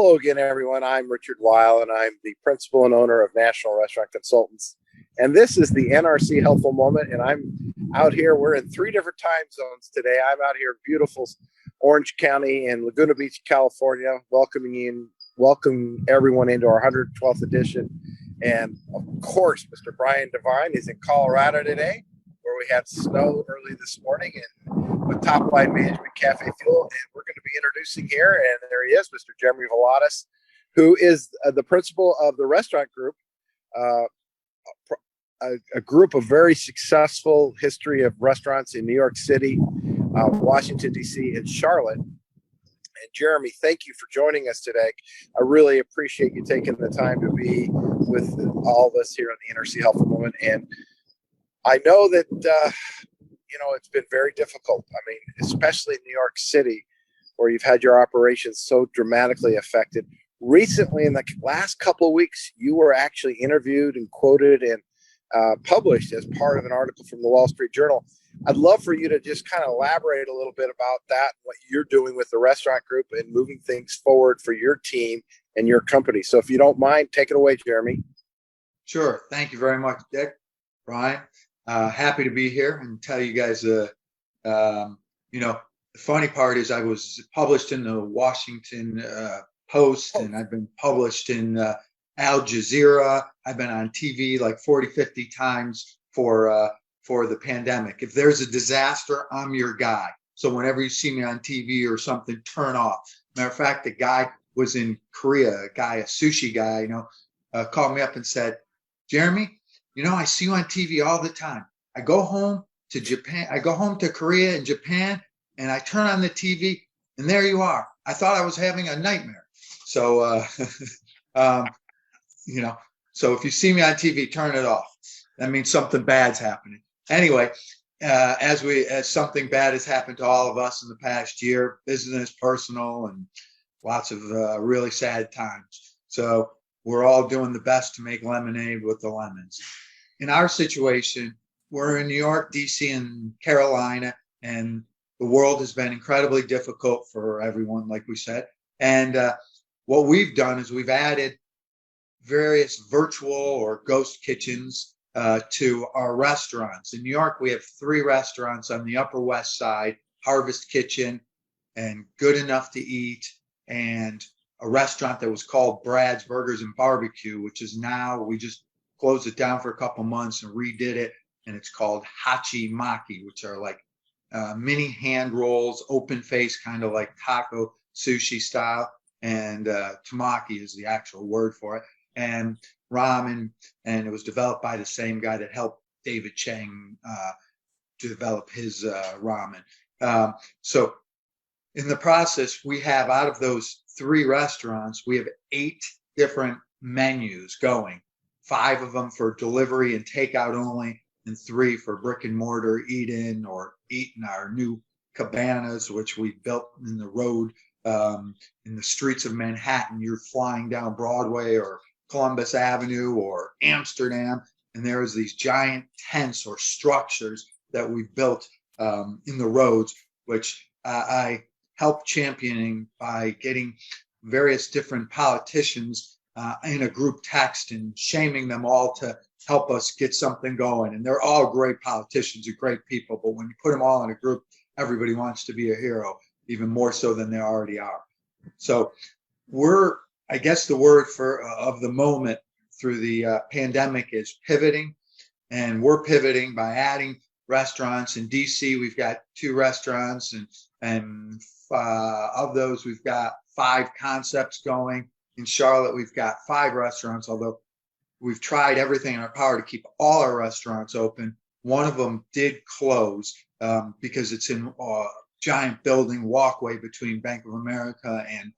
Hello again, everyone. I'm Richard Weil, and I'm the principal and owner of National Restaurant Consultants. And this is the NRC Helpful Moment, and I'm out here. We're in 3 different time zones today. I'm out here in beautiful Orange County in Laguna Beach, California, welcome everyone into our 112th edition. And of course, Mr. Brian Devine is in Colorado today, where we had snow early this morning, and with Top Line Management Cafe Fuel. And we're going to be introducing here, and there he is, Mr. Jeremy Volatis, who is the principal of the restaurant group, a group of very successful history of restaurants in New York City, Washington, D.C., and Charlotte. And Jeremy, thank you for joining us today. I really appreciate you taking the time to be with all of us here on the NRC Helpful Moment. And I know that, it's been very difficult. I mean, especially in New York City, where you've had your operations so dramatically affected. Recently, in the last couple of weeks, you were actually interviewed and quoted and published as part of an article from the Wall Street Journal. I'd love for you to just kind of elaborate a little bit about that, what you're doing with the restaurant group and moving things forward for your team and your company. So if you don't mind, take it away, Jeremy. Sure. Thank you very much, Dick. Brian, happy to be here and tell you guys, the funny part is I was published in the Washington Post, and I've been published in Al Jazeera. I've been on TV like 40, 50 times for the pandemic. If there's a disaster, I'm your guy. So whenever you see me on TV or something, turn off. Matter of fact, the guy was in Korea, a sushi guy, called me up and said, Jeremy, I see you on TV all the time. I go home to Japan. I go home to Korea and Japan, and I turn on the TV, and there you are. I thought I was having a nightmare. So, so if you see me on TV, turn it off. That means something bad's happening. Anyway, as something bad has happened to all of us in the past year, business, personal, and lots of really sad times. So we're all doing the best to make lemonade with the lemons. In our situation, we're in New York, D.C., and Carolina, and the world has been incredibly difficult for everyone, like we said. And what we've done is we've added various virtual or ghost kitchens to our restaurants. In New York, we have 3 restaurants on the Upper West Side, Harvest Kitchen and Good Enough to Eat, and a restaurant that was called Brad's Burgers and Barbecue, which is now, we just closed it down for a couple months and redid it, and it's called Hachi Maki, which are like mini hand rolls, open face, kind of like taco sushi style, and tamaki is the actual word for it, and ramen, and it was developed by the same guy that helped David Chang develop his ramen. So in the process, we have, out of those 3 restaurants, we have 8 different menus going, 5 of them for delivery and takeout only, and 3 for brick and mortar, eat in our new cabanas, which we built in the road, in the streets of Manhattan. You're flying down Broadway or Columbus Avenue or Amsterdam, and there's these giant tents or structures that we've built in the roads, which I helped championing by getting various different politicians in a group text and shaming them all to help us get something going. And they're all great politicians and great people, but when you put them all in a group, everybody wants to be a hero, even more so than they already are. So I guess the word of the moment through the pandemic is pivoting, and we're pivoting by adding restaurants. In DC, we've got 2 restaurants, and of those, we've got 5 concepts going. In Charlotte, we've got 5 restaurants, although we've tried everything in our power to keep all our restaurants open. One of them did close because it's in a giant building walkway between Bank of America and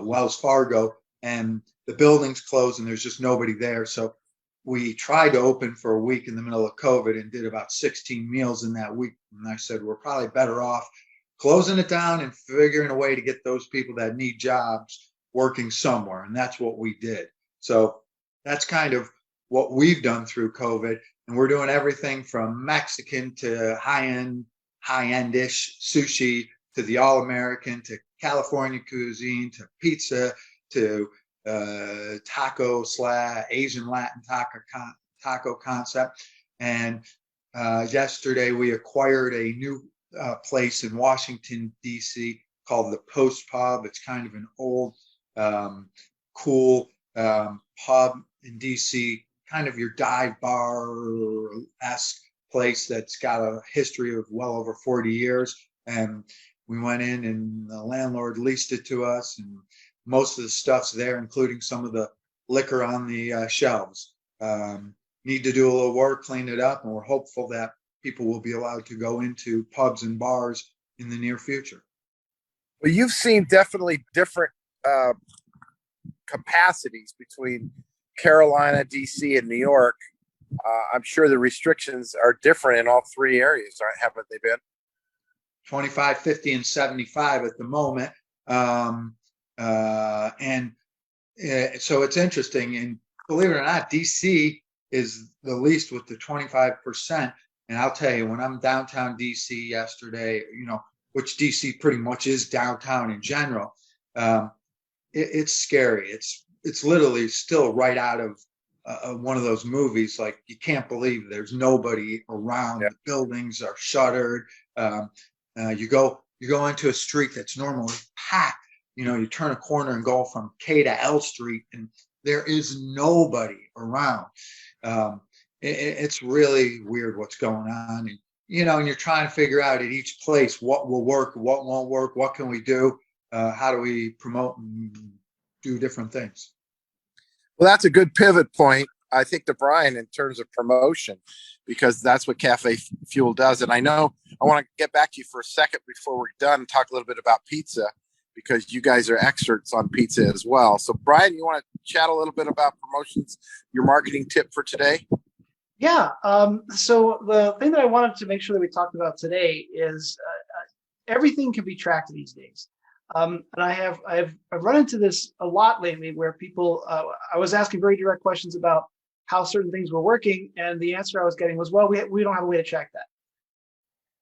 Wells Fargo, and the building's closed and there's just nobody there. So we tried to open for a week in the middle of COVID and did about 16 meals in that week. And I said, we're probably better off closing it down and figuring a way to get those people that need jobs working somewhere. And that's what we did. So that's kind of what we've done through COVID. And we're doing everything from Mexican to high-end, high-end-ish sushi to the All-American, to California cuisine, to pizza, to taco / Asian Latin taco concept. And yesterday we acquired a new place in Washington, D.C. called the Post Pub. It's kind of an old, cool pub in D.C., kind of your dive bar-esque place that's got a history of well over 40 years. And we went in and the landlord leased it to us, and most of the stuff's there, including some of the liquor on the shelves. Need to do a little work, clean it up, and we're hopeful that people will be allowed to go into pubs and bars in the near future. Well, you've seen definitely different capacities between Carolina, DC, and New York. I'm sure the restrictions are different in all three areas, haven't they been? 25, 50, and 75 at the moment. So it's interesting. And believe it or not, DC is the least with the 25%. And I'll tell you, when I'm downtown DC yesterday, which DC pretty much is downtown in general, it's scary. It's literally still right out of one of those movies. Like, you can't believe there's nobody around. Yeah. The buildings are shuttered. You go into a street that's normally packed. You turn a corner and go from K to L Street, and there is nobody around. It's really weird what's going on. And, and you're trying to figure out at each place what will work, what won't work, what can we do, how do we promote and do different things. Well, that's a good pivot point, I think, to Brian in terms of promotion, because that's what Cafe Fuel does. And I know I want to get back to you for a second before we're done and talk a little bit about pizza, because you guys are experts on pizza as well. So, Brian, you want to chat a little bit about promotions, your marketing tip for today? Yeah. So the thing that I wanted to make sure that we talked about today is everything can be tracked these days. And I've run into this a lot lately, where people, I was asking very direct questions about how certain things were working, and the answer I was getting was, well, we don't have a way to track that.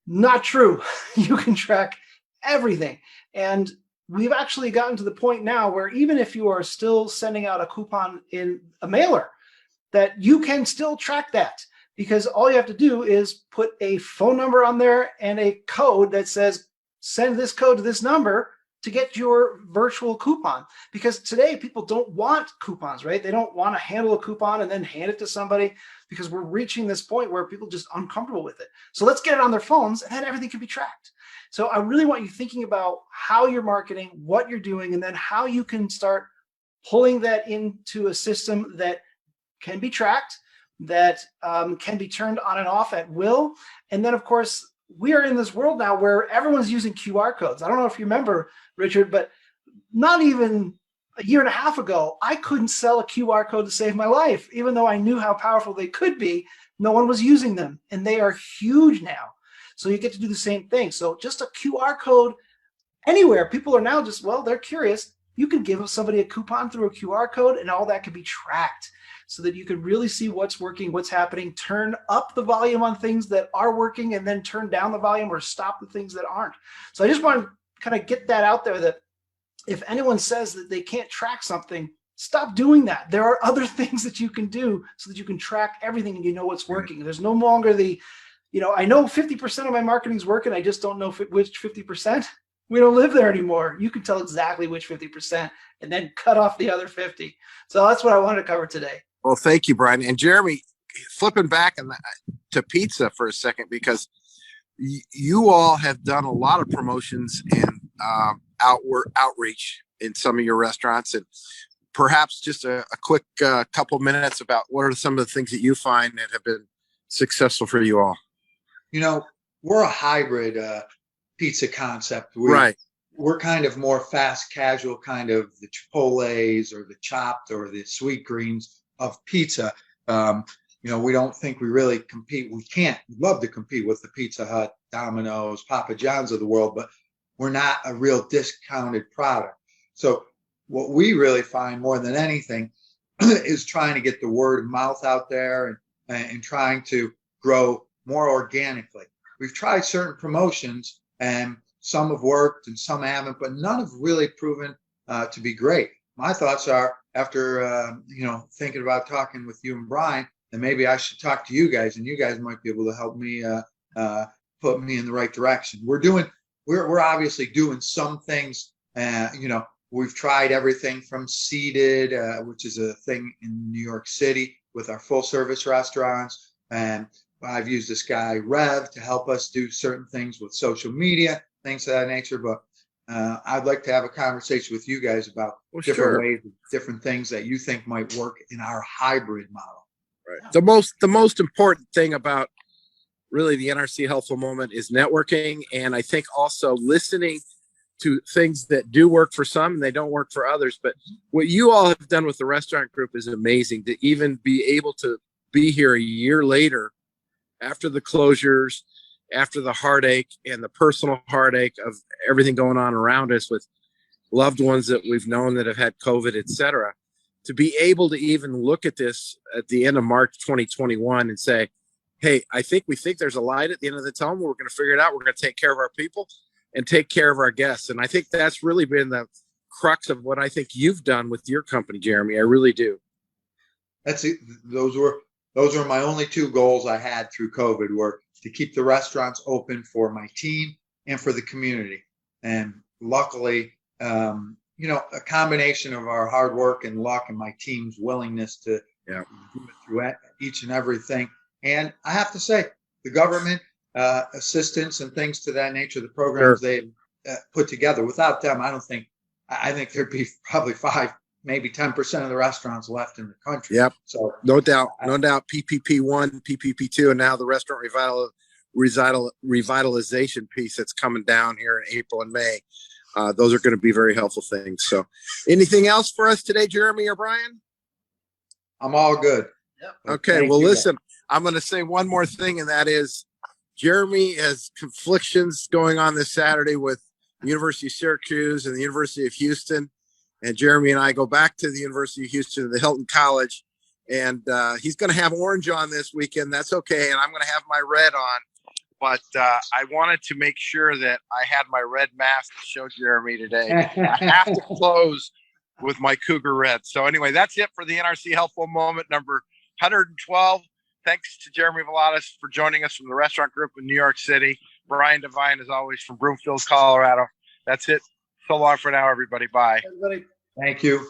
Not true. You can track everything. And we've actually gotten to the point now where even if you are still sending out a coupon in a mailer, that you can still track that, because all you have to do is put a phone number on there and a code that says, send this code to this number to get your virtual coupon. Because today people don't want coupons, right? They don't want to handle a coupon and then hand it to somebody, because we're reaching this point where people are just uncomfortable with it. So let's get it on their phones, and then everything can be tracked. So I really want you thinking about how you're marketing, what you're doing, and then how you can start pulling that into a system that can be tracked, that can be turned on and off at will. And then, of course, we are in this world now where everyone's using QR codes. I don't know if you remember, Richard, but not even a year and a half ago, I couldn't sell a QR code to save my life. Even though I knew how powerful they could be, no one was using them, and they are huge now. So you get to do the same thing. So just a QR code anywhere. People are now just, well, they're curious. You can give somebody a coupon through a QR code, and all that can be tracked, so that you can really see what's working, what's happening, turn up the volume on things that are working, and then turn down the volume or stop the things that aren't. So I just want to kind of get that out there, that if anyone says that they can't track something, stop doing that. There are other things that you can do so that you can track everything and you know what's working. There's no longer the, I know 50% of my marketing is working, I just don't know which 50%. We don't live there anymore. You can tell exactly which 50% and then cut off the other 50. So that's what I wanted to cover today. Well, thank you, Brian. And Jeremy, flipping back to pizza for a second, because you all have done a lot of promotions and outreach in some of your restaurants, and perhaps just a quick couple minutes about what are some of the things that you find that have been successful for you all. We're a hybrid pizza concept. Right. We're kind of more fast casual, kind of the Chipotles or the chopped or the sweet greens of pizza. We don't think we really compete. We can't. We'd love to compete with the Pizza Hut, Domino's, Papa John's of the world, but we're not a real discounted product. So what we really find more than anything is trying to get the word of mouth out there and trying to grow more organically. We've tried certain promotions, and some have worked and some haven't, but none have really proven to be great. My thoughts are, after thinking about talking with you and Brian, then maybe I should talk to you guys, and you guys might be able to help me put me in the right direction. We're obviously doing some things. We've tried everything from seated, which is a thing in New York City with our full service restaurants, and I've used this guy Rev to help us do certain things with social media, things of that nature. But I'd like to have a conversation with you guys about different ways, different things that you think might work in our hybrid model. Right. The most important thing about really the NRC Helpful Moment is networking, and I think also listening to things that do work for some and they don't work for others. But what you all have done with the restaurant group is amazing, to even be able to be here a year later after the closures, after the heartache and the personal heartache of everything going on around us with loved ones that we've known that have had COVID, et cetera, to be able to even look at this at the end of March 2021 and say, hey, we think there's a light at the end of the tunnel. We're going to figure it out. We're going to take care of our people and take care of our guests. And I think that's really been the crux of what I think you've done with your company, Jeremy. I really do. That's it. Those were my only two goals I had through COVID, were to keep the restaurants open for my team and for the community. And luckily, a combination of our hard work and luck and my team's willingness to do it through each and everything. And I have to say, the government assistance and things to that nature, the programs they've put together, without them, I think there'd be probably 5, maybe 10% of the restaurants left in the country. Yep. So no doubt. PPP1, PPP2, and now the restaurant revitalization piece that's coming down here in April and May. Those are going to be very helpful things. So anything else for us today, Jeremy or Brian? I'm all good. Yep. Okay. Well, listen, I'm going to say one more thing, and that is Jeremy has conflictions going on this Saturday with the University of Syracuse and the University of Houston. And Jeremy and I go back to the University of Houston, the Hilton College, and he's going to have orange on this weekend. That's okay. And I'm going to have my red on. But I wanted to make sure that I had my red mask to show Jeremy today. I have to close with my Cougar red. So anyway, that's it for the NRC Helpful Moment number 112. Thanks to Jeremy Veladas for joining us from the restaurant group in New York City. Brian Devine, as always, from Broomfield, Colorado. That's it. So long for now, everybody. Bye. Everybody. Thank you.